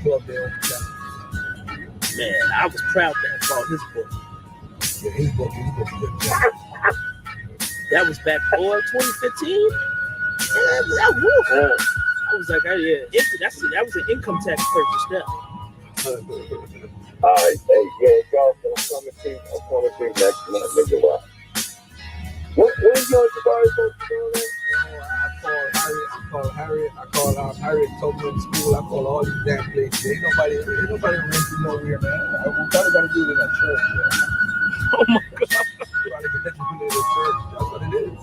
club there on the town. Man, I was proud to have bought his book. Yeah, his book is good. That was back for 2015. I was like, oh, yeah, that was an income tax purchase now. All right, hey, yeah, y'all, I'm coming to next month, nigga. What is your Jabari supposed to do that? I called Harriet, told me in school, I called all these damn places. Ain't nobody renting nowhere, man. We probably gotta do it in a church, man. Oh my God. Probably could let you do it in a church. That's what it is.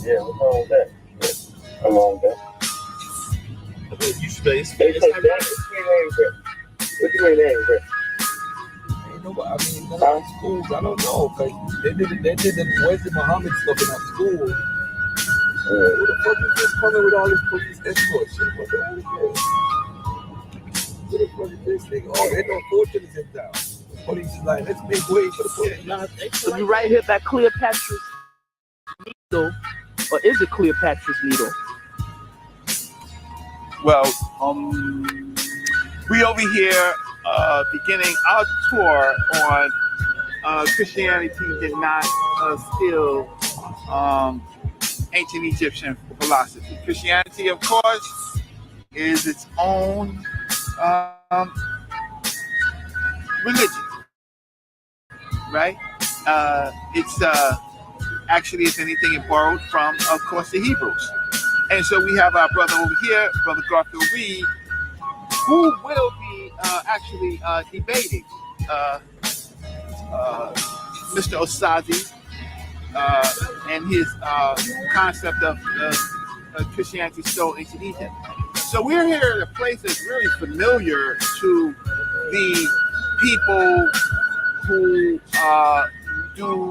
Yeah, what's wrong with that? How long that? You space. What you mean, name, bro? Ain't nobody. I mean, none of these schools. I don't know, cause they did the Wesley Muhammad stuff in our school. Who the fuck is this coming with all this police escort shit? What the hell is this? Who the fuck is this thing? Oh, they know Fortune is in town. The police is like, let's make way for the police. So you right here by Cleopatra's Needle, or is it Cleopatra's Needle? Well, we over here beginning our tour on Christianity did not steal ancient Egyptian philosophy. Christianity, of course, is its own religion, right? It's actually, if anything, it borrowed from, of course, the Hebrews. And so we have our brother over here, Brother Garfield Reed, who will be actually debating Mr. Osazi and his concept of Christianity stole ancient Egypt. So we're here at a place that's really familiar to the people who do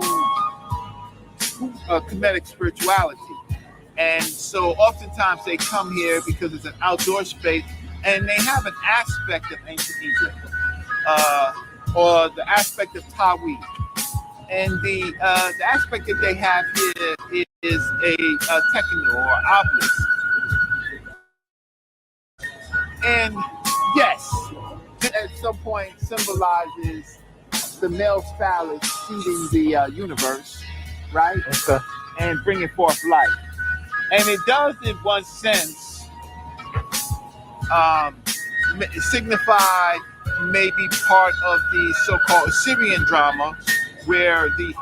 Kemetic spirituality. And so oftentimes they come here because it's an outdoor space and they have an aspect of ancient Egypt or the aspect of Tawi. And the aspect that they have here is a tekenu or obelisk. And yes, at some point symbolizes the male phallus seeding the universe, right? Okay. And bringing forth life. And it does, in one sense, signify maybe part of the so-called Assyrian drama, where the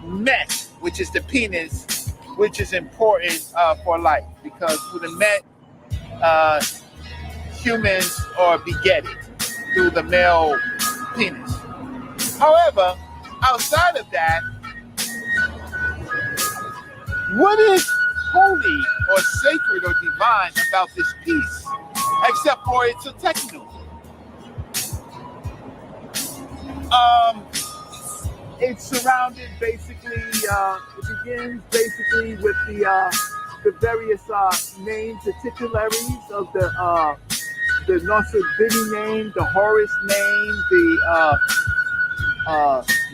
Met, which is the penis, which is important for life, because with the Met, humans are begetted through the male penis. However, outside of that, what is holy or sacred or divine about this piece, except for it's a tekenu? It's surrounded basically, it begins basically with the various names, the titularies of the Nasser Bini name, the Horus name, the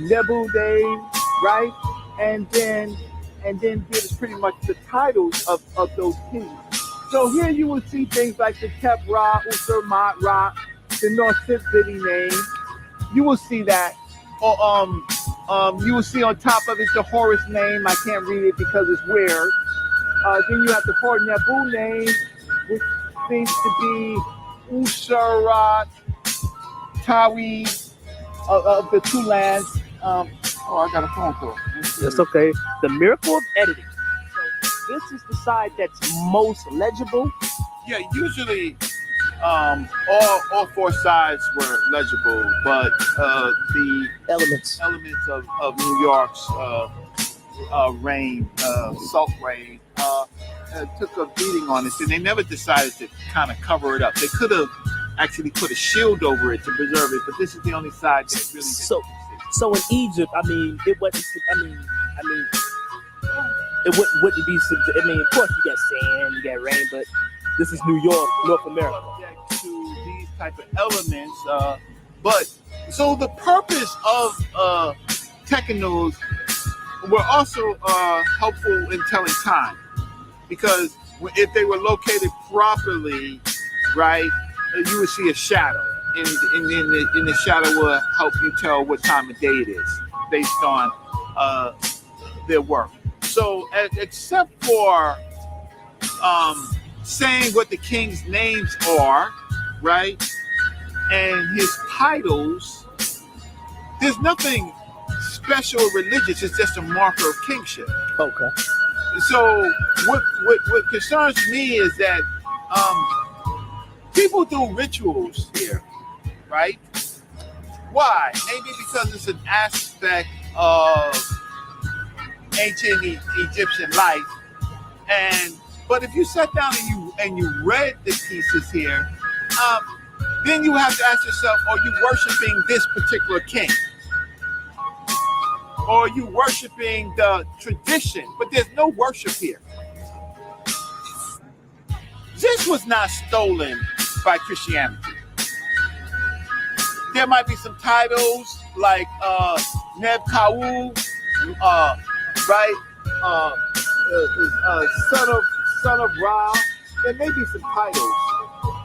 Nebu name, right? And then gives pretty much the titles of those kings. So here you will see things like the Kep Ra, Usur Mat Ra, the Nasser Bini name. You will see that. Or you will see on top of it the Horus name. I can't read it because it's weird. Then you have the Hor Nebu name, which seems to be Usurat Tawi of the two lands. I got a phone call. That's okay. The miracle of editing. So this is the side that's most legible. Yeah, usually all four sides were legible, but the elements of New York's rain, salt rain, took a beating on it, and they never decided to kind of cover it up. They could have actually put a shield over it to preserve it, but this is the only side that really did. So in Egypt, I mean, it wasn't. It wouldn't be. I mean, of course, you got sand, you got rain, but this is New York, North America. Subject to these type of elements, but so the purpose of tekenus were also helpful in telling time, because if they were located properly, right? You would see a shadow, and then the shadow will help you tell what time of day it is based on their work. So, except for saying what the king's names are, right, and his titles, there's nothing special or religious. It's just a marker of kingship. Okay. So what concerns me is that people do rituals here, right? Why? Maybe because it's an aspect of ancient Egyptian life, but if you sat down and you read the pieces here, then you have to ask yourself: are you worshiping this particular king? Or are you worshiping the tradition? But there's no worship here. This was not stolen by Christianity. There might be some titles like Neb Kawu, right? Son of Ra. There may be some titles,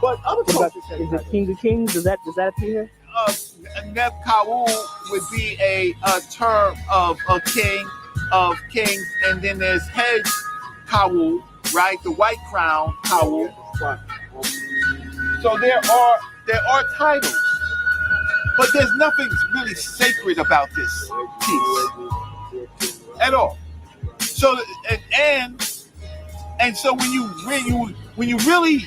but other cultures have Is it King of Kings? Does that appear here? Neb Kawu would be a term of a king of kings, and then there's Hedge Kawu, right? The white crown Kawu. So there are titles, but there's nothing really sacred about this piece at all. So and so when you really,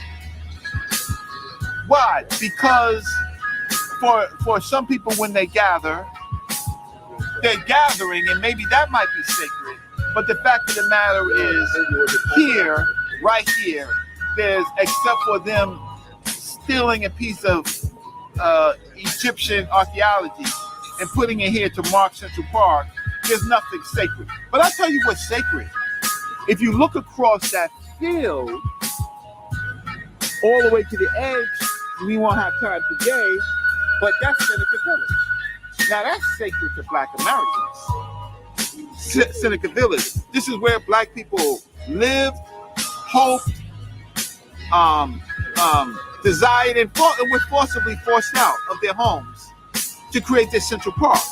why? Because for some people, when they gather, they're gathering, and maybe that might be sacred. But the fact of the matter is, here, right here, there's, except for them stealing a piece of Egyptian archaeology and putting it here to mark Central Park, there's nothing sacred. But I'll tell you what's sacred. If you look across that field, all the way to the edge, we won't have time today, but that's Seneca Village. Now that's sacred to Black Americans. Seneca Village. This is where Black people lived, hoped, desired, and were forcibly forced out of their homes to create this Central Park.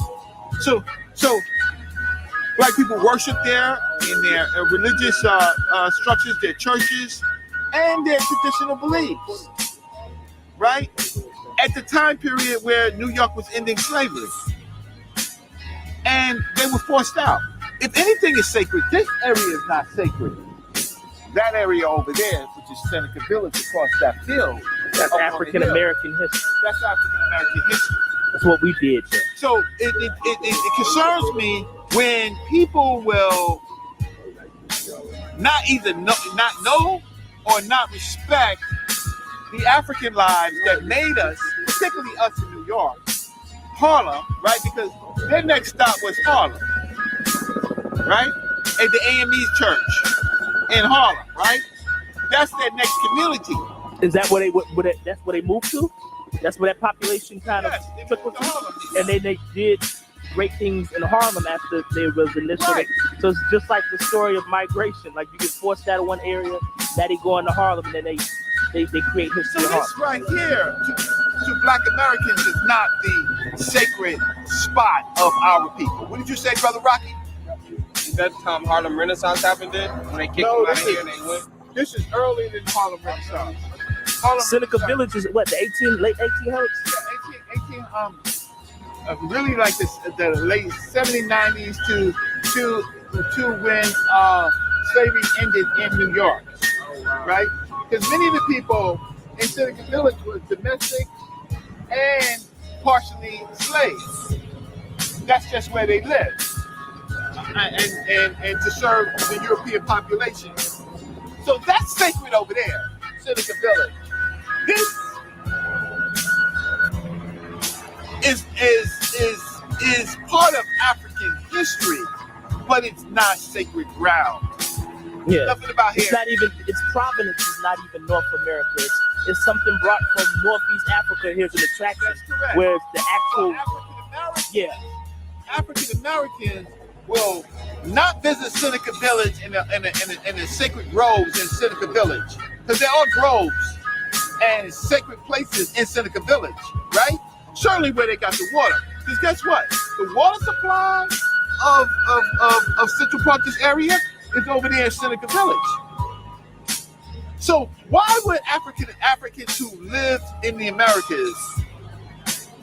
So Black people worship there in their religious structures, their churches, and their traditional beliefs, right? At the time period where New York was ending slavery. And they were forced out. If anything is sacred, this area is not sacred. That area over there, which is Seneca Village across that field. That's African American history. That's African American history. That's what we did here. So it concerns me when people will not know or not respect the African lives that made us, particularly us in New York, Harlem, right? Because their next stop was Harlem, right? At the AME's church in Harlem, right? That's their next community. Is that where that's where they moved to? That's where that population kind of trickled to? And then they did great things in Harlem after there was initial. Right. So it's just like the story of migration. Like you get forced out of one area, now they go into Harlem, and then they create history. So this right here, to Black Americans, is not the sacred spot of our people. What did you say, Brother Rocky? Is that the time Harlem Renaissance happened then? When they kicked them out of here and they went? This is earlier than Harlem Renaissance. Seneca Village is what, the late 1800s? Yeah, 18, really like this, the late 70s, 90s to when slavery ended in New York, right? Because many of the people in Seneca Village were domestic and partially slaves. That's just where they lived, and to serve the European population. So that's sacred over there, Seneca Village. This is part of African history, but it's not sacred ground. Yeah, nothing about here. It's not even. Its provenance is not even North America. It's something brought from Northeast Africa. Here's an attraction. That's correct. Whereas the actual African Americans will not visit Seneca Village in the sacred groves in Seneca Village, because there are groves and sacred places in Seneca Village, right? Certainly where they got the water. Because guess what? The water supply of Central Park, this area, is over there in Seneca Village. So why would Africans who lived in the Americas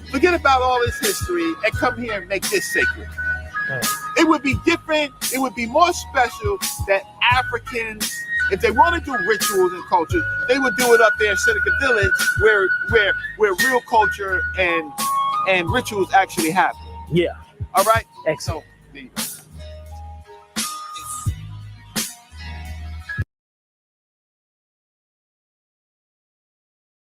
forget about all this history and come here and make this sacred? It would be different. It would be more special that Africans, if they want to do rituals and culture, they would do it up there in Seneca Village, where real culture and rituals actually happen. Yeah. All right. Excellent. So